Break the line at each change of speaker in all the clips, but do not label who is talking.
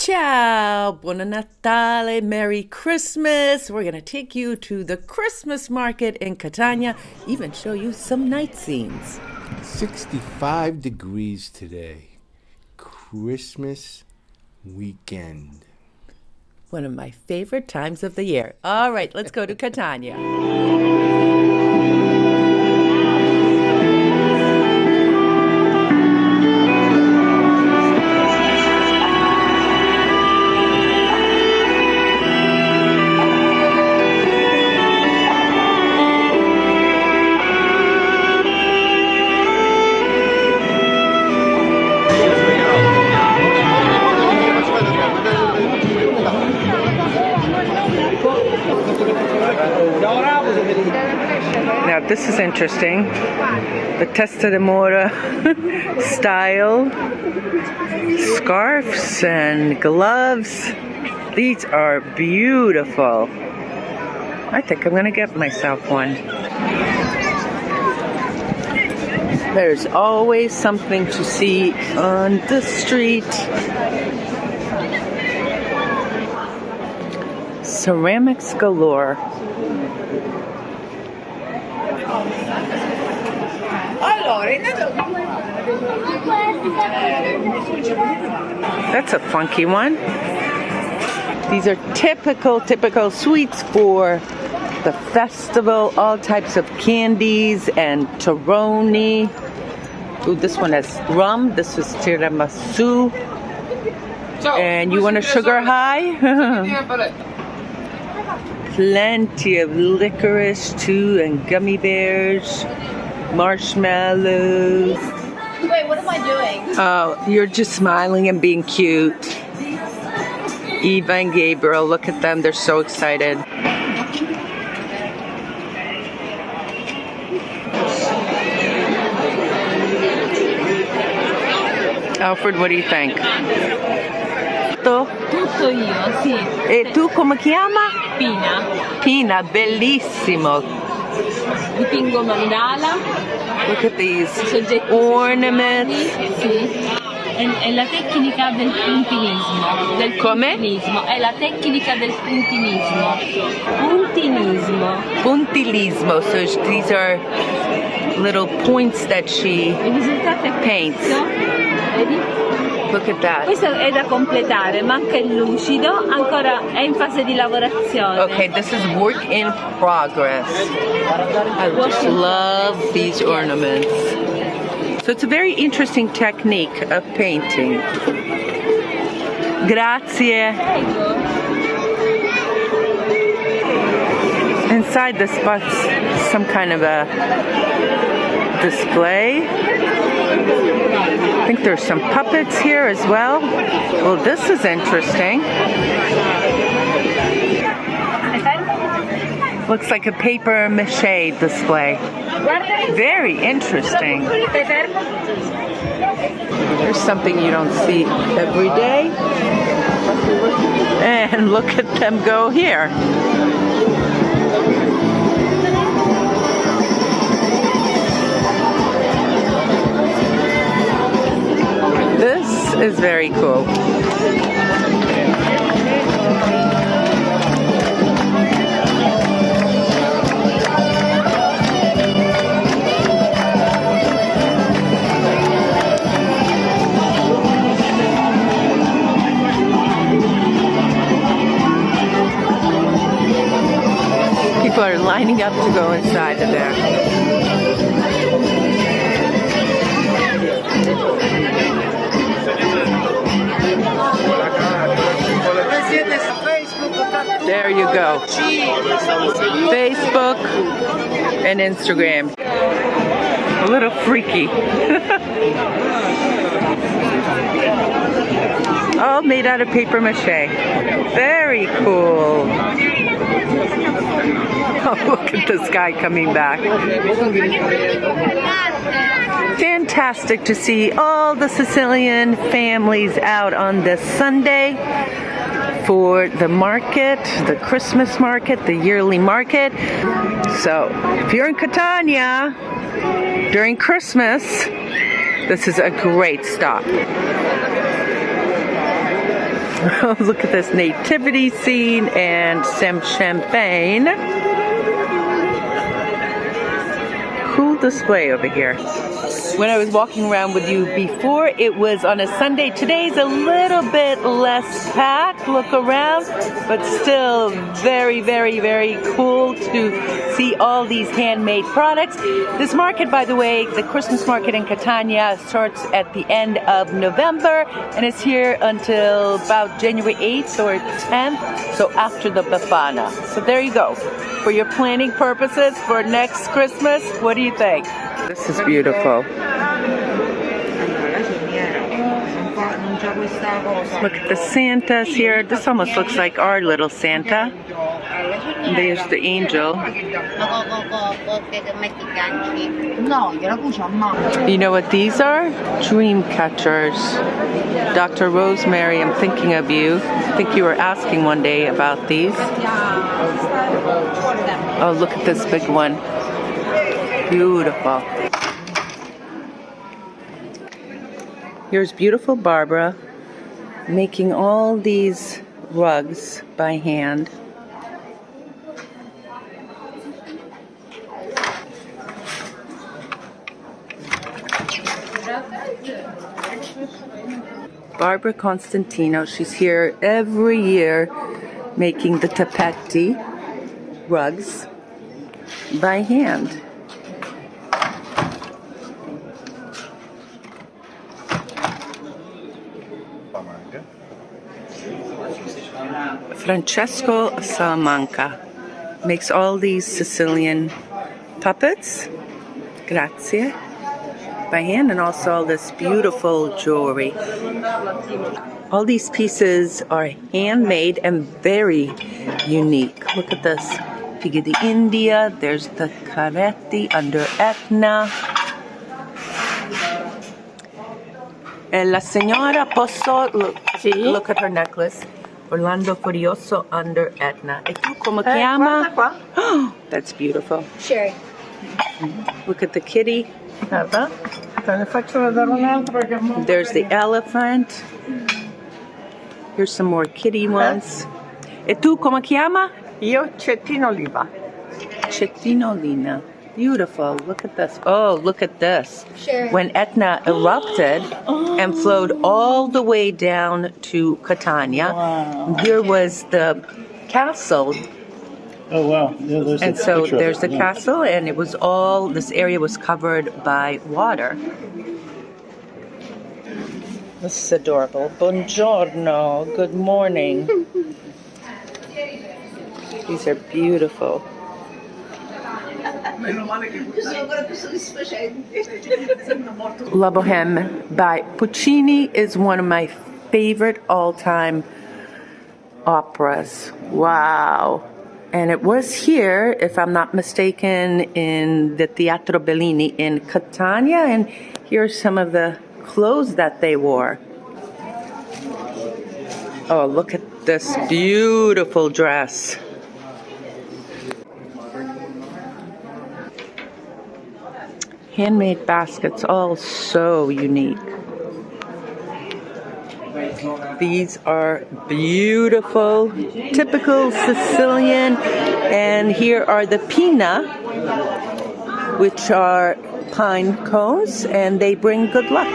Ciao, Buon Natale, Merry Christmas. We're going to take you to the Christmas market in Catania, even show you some night scenes.
65 degrees today. Christmas weekend.
One of my favorite times of the year. All right, let's go to Catania. Now this is interesting. The Testa de Mora style scarves and gloves. These are beautiful. I think I'm gonna get myself one. There's always something to see on the street. Ceramics galore. That's a funky one. These are typical sweets for the festival. All types of candies and torroni. Ooh, this one has rum. This is tiramisu. And you want a sugar high? Plenty of licorice too, and gummy bears, marshmallows.
Wait, what am I doing?
Oh, you're just smiling and being cute. Eva and Gabriel, look at them, they're so excited. Alfred, what do you think?
Tutto io, sì.
E tu come chiama?
Pina.
Pina, bellissimo.
Dipingo mandala.
Look at these
Soggetti
ornaments.
Sì. È la tecnica del puntinismo.
Come?
È la tecnica del puntinismo.
Puntilismo. So these are little points that she
Il risultato è
paints.
questo. Vedi?
Look at that.
Questo è da completare, manca il lucido, ancora è in fase di lavorazione.
Okay, this is work in progress. I just love these ornaments. So it's a very interesting technique of painting. Grazie. Inside this box, some kind of a display. I think there's some puppets here as well. Well, this is interesting. Looks like a paper mache display. Very interesting. There's something you don't see every day. And look at them go here. This is very cool. People are lining up to go inside of there. There you go. Facebook and Instagram. A little freaky. All made out of paper mache. Very cool. Oh, look at this guy coming back. Fantastic to see all the Sicilian families out on this Sunday for the market, the Christmas market, the yearly market. So if you're in Catania during Christmas, this is a great stop. Look at this nativity scene and some champagne. Cool display over here. When I was walking around with you before, it was on a Sunday. Today's a little bit less packed. Look around, but still very, very, very cool to see all these handmade products. This market, by the way, the Christmas market in Catania, starts at the end of November and it's here until about January 8th or 10th, so after the Befana. So there you go. For your planning purposes for next Christmas, what do you think? This is beautiful. Look at the Santas here. This almost looks like our little Santa. There's the angel. You know what these are? Dream catchers. Dr. Rosemary, I'm thinking of you. I think you were asking one day about these. Oh, look at this big one. Beautiful. Here's beautiful Barbara making all these rugs by hand. Barbara Constantino, she's here every year making the tapetti rugs by hand. Francesco Salamanca makes all these Sicilian puppets, grazie, by hand, and also all this beautiful jewelry. All these pieces are handmade and very unique. Look at this. Figure di India, there's the Caretti under Edna. La signora posso look at her necklace. Orlando Furioso under Edna. E tu come chiama? Oh, that's beautiful.
Sherry.
Look at the kitty. There's the elephant. Here's some more kitty ones. E tu come chiama?
Io Cettino Oliva.
Cettino Lina. Beautiful. Look at this. Oh, look at this.
Sure.
When Etna erupted and flowed all the way down to Catania, here was the castle.
Oh wow! Yeah, there's
And
a
so
picture of
there's
it,
the
yeah.
castle, and it was all, this area was covered by water. This is adorable. Buongiorno. Good morning. These are beautiful. La Bohème by Puccini is one of my favorite all-time operas. Wow. And it was here, if I'm not mistaken, in the Teatro Bellini in Catania, and here are some of the clothes that they wore. Oh, look at this beautiful dress. Handmade baskets, all so unique. These are beautiful, typical Sicilian. And here are the pina, which are pine cones, and they bring good luck.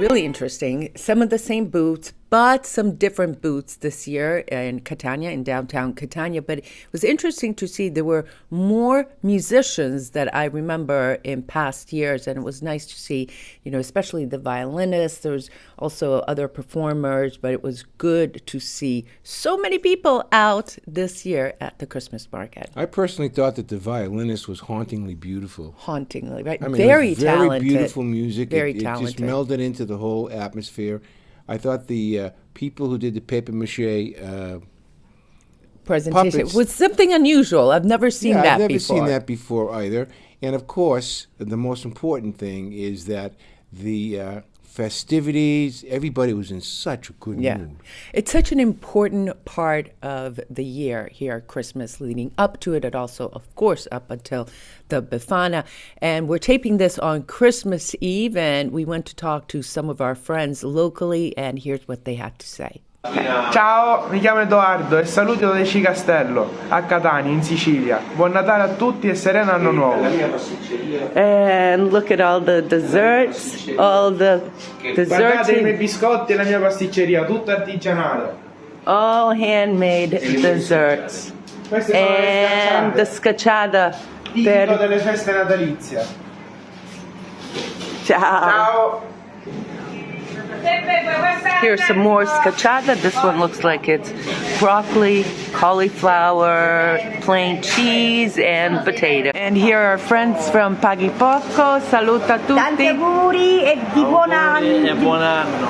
Really interesting. Some of the same booths, bought some different booths this year in Catania, in downtown Catania, but it was interesting to see there were more musicians that I remember in past years, and it was nice to see, especially the violinists. There was also other performers, but it was good to see so many people out this year at the Christmas market.
I personally thought that the violinist was hauntingly beautiful.
Hauntingly, right?
I mean,
very
it was very
talented.
beautiful music.
Very
It
talented.
just melded into the whole atmosphere. I thought the people who did the paper mache
Presentation
puppets
was something unusual. I've never seen that
I've never
before.
seen that before either. And of course, the most important thing is that the festivities, everybody was in such a good mood.
It's such an important part of the year here, Christmas, leading up to it, and also, of course, up until the Befana. And we're taping this on Christmas Eve, and we went to talk to some of our friends locally, and here's what they had to say.
Ciao, mi chiamo Edoardo e saluto da Ci Castello, a Catania, in Sicilia. Buon Natale a tutti e sereno anno nuovo.
And look at all the desserts,
Guardate i miei biscotti e la mia pasticceria, tutto artigianale.
all handmade desserts.
Queste sono
And the
le
scacciata.
tipico delle feste natalizie.
Ciao.
Ciao!
Here's some more scacciata. This one looks like it's broccoli, cauliflower, plain cheese, and potato. And here are friends from Paghi Poco. Saluta
Tanti
tutti.
auguri e di buon anno.
E buon anno.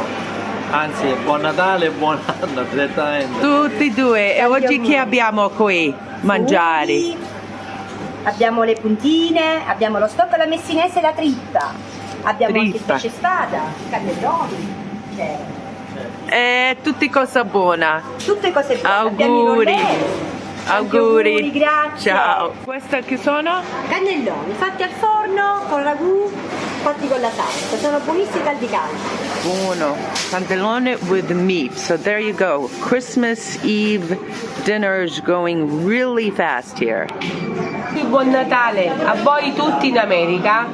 Anzi, buon Natale e buon anno, direttamente.
Tutti e due. E oggi che abbiamo qui? Mangiare.
Funghi, abbiamo le puntine, abbiamo lo stocco alla messinese e la trippa. Abbiamo anche il
Trippa.
pesce spada, cannelloni.
Tutti cosa buona.
Tutte cose buone. Abbiamo i
Auguri.
rollè. Tanti auguri, grazie.
Ciao. Queste che sono?
Cannelloni fatti al forno con ragù, fatti con la salsa. Sono buonissimi caldi caldi.
Buono. Cannellone with meat. So there you go. Christmas Eve dinners going really fast here.
Buon Natale a voi tutti in America.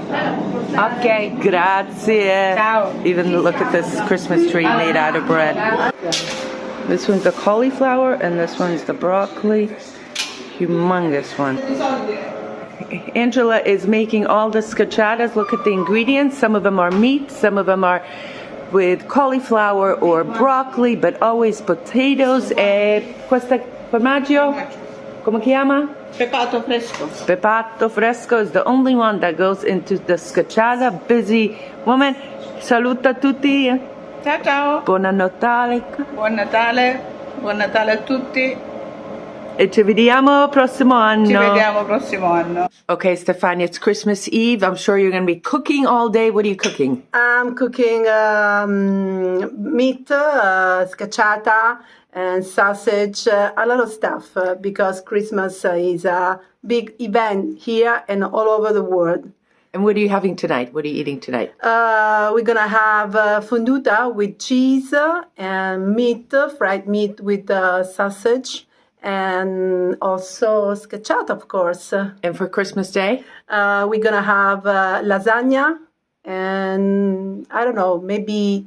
Ok.
Grazie.
Ciao.
Even look at this Christmas tree made out of bread. This one's the cauliflower and this one's the broccoli. Humongous one. Angela is making all the scacciatas. Look at the ingredients. Some of them are meat, some of them are with cauliflower or broccoli, but always potatoes. E questo formaggio, come si chiama?
Pepato fresco.
Pepato fresco is the only one that goes into the scacciata. Busy woman. Saluta tutti.
Ciao ciao.
Buon Natale.
Buon Natale a tutti.
E ci vediamo prossimo anno.
Ci vediamo prossimo anno.
Okay, Stefania, it's Christmas Eve. I'm sure you're going to be cooking all day. What are you cooking?
I'm cooking meat, scacciata, and sausage, a lot of stuff because Christmas is a big event here and all over the world.
And what are you having tonight? What are you eating tonight?
We're gonna have fonduta with cheese and meat, fried meat with sausage, and also scacciata, of course.
And for Christmas Day?
We're gonna have lasagna and I don't know, maybe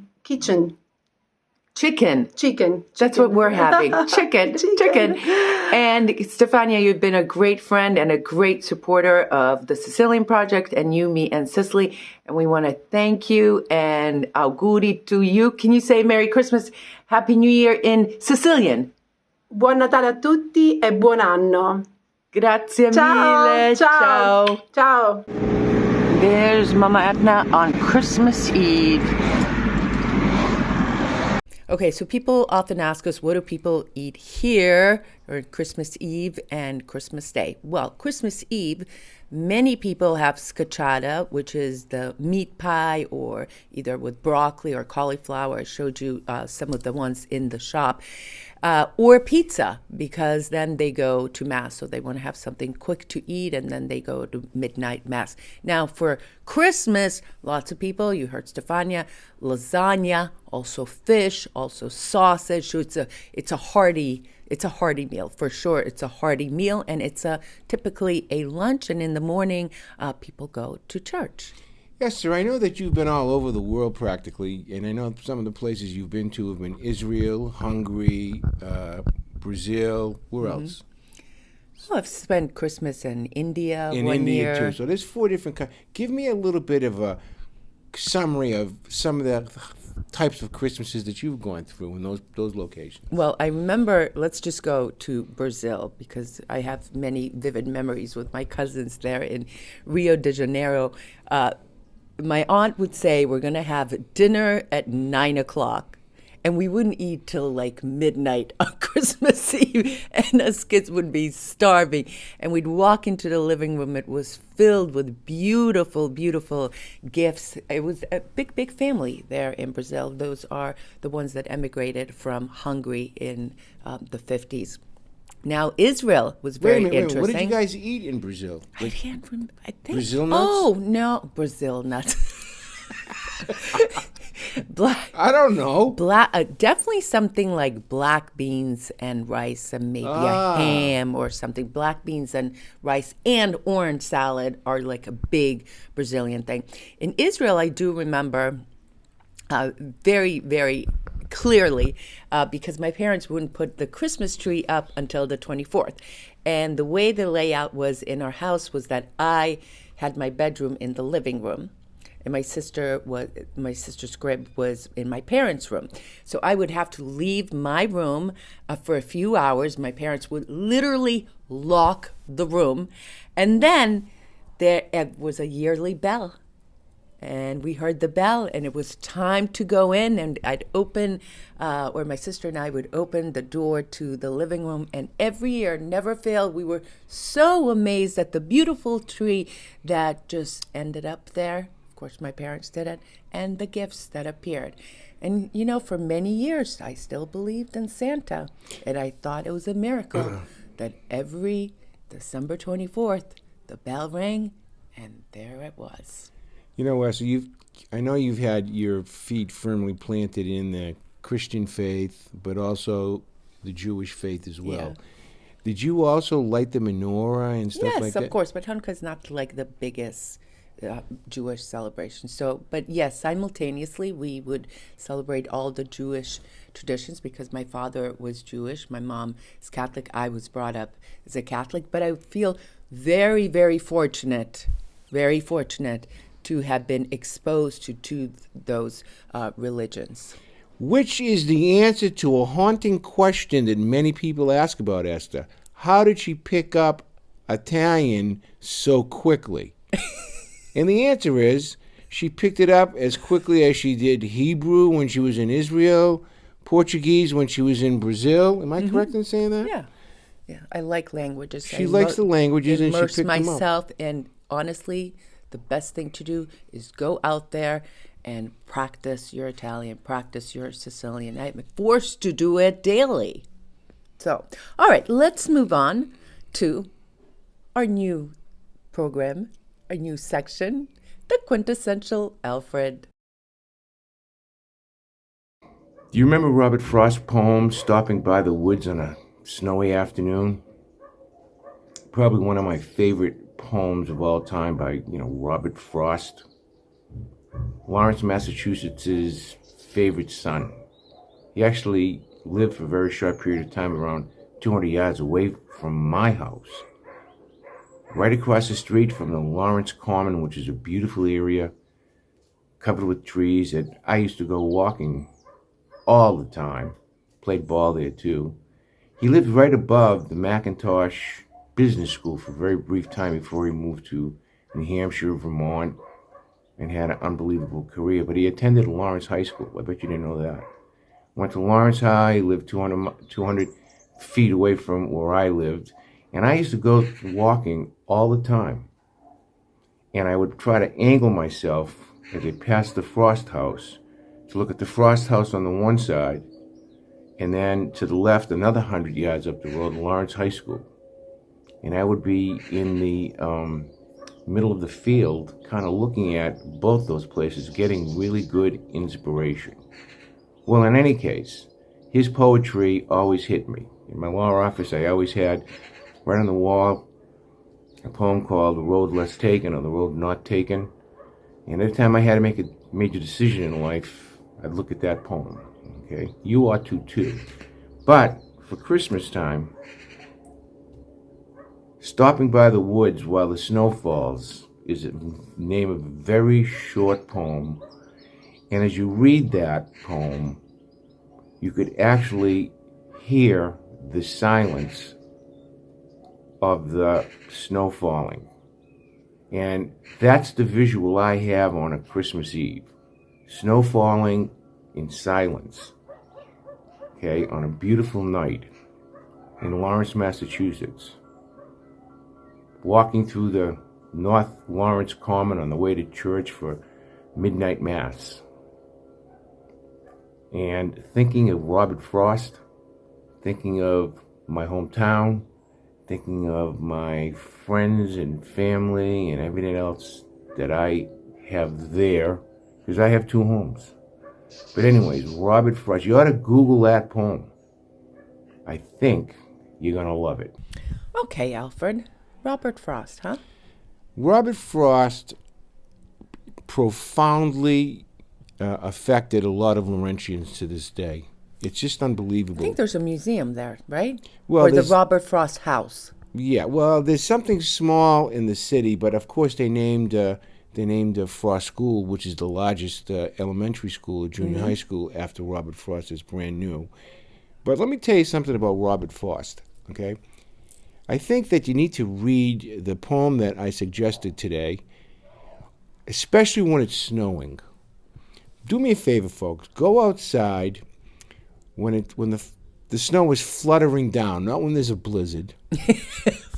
Chicken.
chicken.
That's what we're having. Chicken. And Stefania, you've been a great friend and a great supporter of the Sicilian project and you, me, and Sicily. And we want to thank you and auguri to you. Can you say Merry Christmas, Happy New Year in Sicilian?
Buon Natale a tutti e buon anno.
Grazie
Ciao,
mille.
ciao, ciao.
There's Mama Edna on Christmas Eve. Okay, so people often ask us, what do people eat here on Christmas Eve and Christmas Day? Well, Christmas Eve, many people have scacciata, which is the meat pie, or either with broccoli or cauliflower. I showed you some of the ones in the shop. Or pizza, because then they go to Mass. So they want to have something quick to eat, and then they go to midnight Mass. Now, for Christmas, lots of people, you heard Stefania, lasagna, also fish, also sausage. So it's a hearty meal, for sure. It's a hearty meal, and it's typically a lunch, and in the morning, people go to church.
Esther, I know that you've been all over the world practically, and I know some of the places you've been to have been Israel, Hungary, Brazil. Where else?
Well, I've spent Christmas in India
In
one
India
year.
too. So there's 4 different countries. Give me a little bit of a summary of some of the types of Christmases that you've gone through in those locations.
Well, I remember, let's just go to Brazil because I have many vivid memories with my cousins there in Rio de Janeiro. My aunt would say we're going to have dinner at 9 o'clock. And we wouldn't eat till like midnight on Christmas Eve, and us kids would be starving. And we'd walk into the living room. It was filled with beautiful, beautiful gifts. It was a big, big family there in Brazil. Those are the ones that emigrated from Hungary in the 50s. Now, Israel was very interesting.
What did you guys eat in Brazil?
I can't remember. I think.
Brazil nuts?
Oh, no. Brazil nuts.
I don't know.
Definitely something like black beans and rice and maybe a ham or something. Black beans and rice and orange salad are like a big Brazilian thing. In Israel, I do remember very, very clearly because my parents wouldn't put the Christmas tree up until the 24th. And the way the layout was in our house was that I had my bedroom in the living room. And my sister's crib was in my parents' room. So I would have to leave my room for a few hours. My parents would literally lock the room. And then there was a yearly bell. And we heard the bell, and it was time to go in. And I'd open, or my sister and I would open the door to the living room. And every year, never failed, we were so amazed at the beautiful tree that just ended up there. Of course, my parents did it, and the gifts that appeared. And, you know, for many years, I still believed in Santa. And I thought it was a miracle that every December 24th, the bell rang, and there it was.
You know, Wesley, I know you've had your feet firmly planted in the Christian faith, but also the Jewish faith as well.
Yeah.
Did you also light the menorah and stuff like that?
Yes, of course, but Hanukkah is not like the biggest Jewish celebration. So, but yes, simultaneously we would celebrate all the Jewish traditions because my father was Jewish, my mom is Catholic, I was brought up as a Catholic, but I feel very, very fortunate to have been exposed to those religions.
Which is the answer to a haunting question that many people ask about Esther. How did she pick up Italian so quickly? And the answer is, she picked it up as quickly as she did Hebrew when she was in Israel, Portuguese when she was in Brazil. Am I correct in saying that?
Yeah. I like languages.
She likes the languages and she picked them up.
Immerse myself, and honestly, the best thing to do is go out there and practice your Italian, practice your Sicilian. I'm forced to do it daily. So, all right, let's move on to our new program, our new section, the quintessential Alfred.
Do you remember Robert Frost's poem, Stopping by the Woods on a Snowy Afternoon? Probably one of my favorite poems of all time by, Robert Frost. Lawrence, Massachusetts' favorite son. He actually lived for a very short period of time around 200 yards away from my house. Right across the street from the Lawrence Common, which is a beautiful area covered with trees that I used to go walking all the time. Played ball there too. He lived right above the Macintosh Business School for a very brief time before he moved to New Hampshire, Vermont, and had an unbelievable career. But he attended Lawrence High School. I bet you didn't know that. Went to Lawrence High, lived 200 feet away from where I lived. And I used to go walking all the time. And I would try to angle myself as I passed the Frost house to look at the Frost house on the one side, and then to the left, another 100 yards up the road, Lawrence High School. And I would be in the middle of the field, kind of looking at both those places, getting really good inspiration. Well, in any case, his poetry always hit me. In my law office, I always had, right on the wall, a poem called The Road Less Taken or The Road Not Taken. And every time I had to make a major decision in life, I'd look at that poem. Okay, you ought to too. But for Christmas time, stopping by the woods while the snow falls is the name of a very short poem. And as you read that poem, you could actually hear the silence of the snow falling. And that's the visual I have on a Christmas Eve. Snow falling in silence, okay, on a beautiful night in Lawrence, Massachusetts. Walking through the North Lawrence Common on the way to church for midnight mass. And thinking of Robert Frost, thinking of my hometown, thinking of my friends and family and everything else that I have there, because I have two homes. But anyways, Robert Frost, you ought to Google that poem. I think you're going to love it.
Okay, Alfred. Robert Frost, huh?
Robert Frost profoundly affected a lot of Laurentians to this day. It's just unbelievable.
I think there's a museum there, right?
Well,
or the Robert Frost house.
Yeah, well, there's something small in the city, but of course they named Frost School, which is the largest elementary school or junior high school after Robert Frost is brand new. But let me tell you something about Robert Frost, okay? I think that you need to read the poem that I suggested today, especially when it's snowing. Do me a favor, folks. Go outside when the snow is fluttering down, not when there's a blizzard,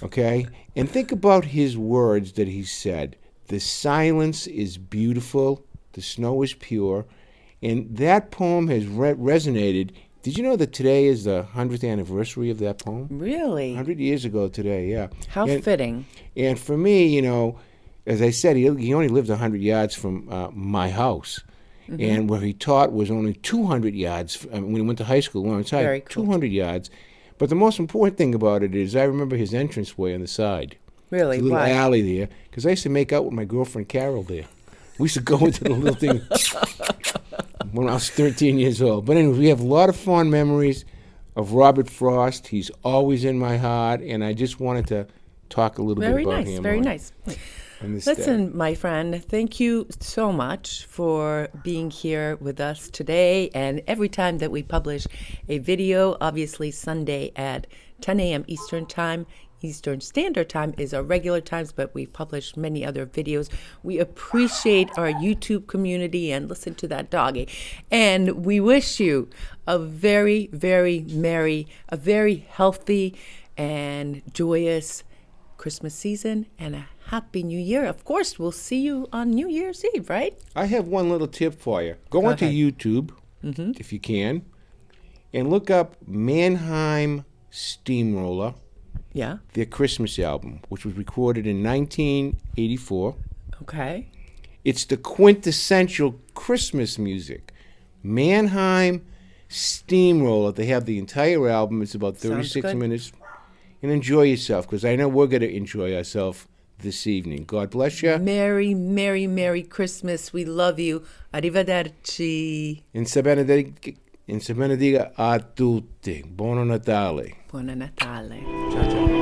okay? And think about his words that he said. The silence is beautiful. The snow is pure. And that poem has resonated. Did you know that today is the 100th anniversary of that poem?
Really?
100 years ago today, yeah.
How fitting.
And for me, you know, as I said, he only lived 100 yards from my house. And where he taught was only 200 yards. When he went to high school, Lawrence High,
Very cool.
200 yards. But the most important thing about it is I remember his entranceway on the side.
Really?
The little
Why?
alley there. Because I used to make out with my girlfriend Carol there. We used to go into the little thing when I was 13 years old. But anyway, we have a lot of fond memories of Robert Frost. He's always in my heart. And I just wanted to talk a little bit about him.
Very nice.
on this day.
Listen, my friend, thank you so much for being here with us today. And every time that we publish a video, obviously Sunday at 10 a.m. Eastern Time, Eastern Standard Time is our regular times, but we publish many other videos. We appreciate our YouTube community, and listen to that doggy. And we wish you a very, very merry, a very healthy and joyous Christmas season and a happy New Year. Of course, we'll see you on New Year's Eve, right?
I have one little tip for you. Go onto YouTube, if you can, and look up Mannheim Steamroller.
Yeah.
Their Christmas album, which was recorded in 1984.
Okay.
It's the quintessential Christmas music. Mannheim Steamroller. They have the entire album. It's about 36 minutes. And enjoy yourself, because I know we're going to enjoy ourselves this evening. God bless you.
Merry, merry, merry Christmas. We love you. Arrivederci.
In se benedica a tutti. Buon Natale.
Buon Natale.
Ciao, ciao.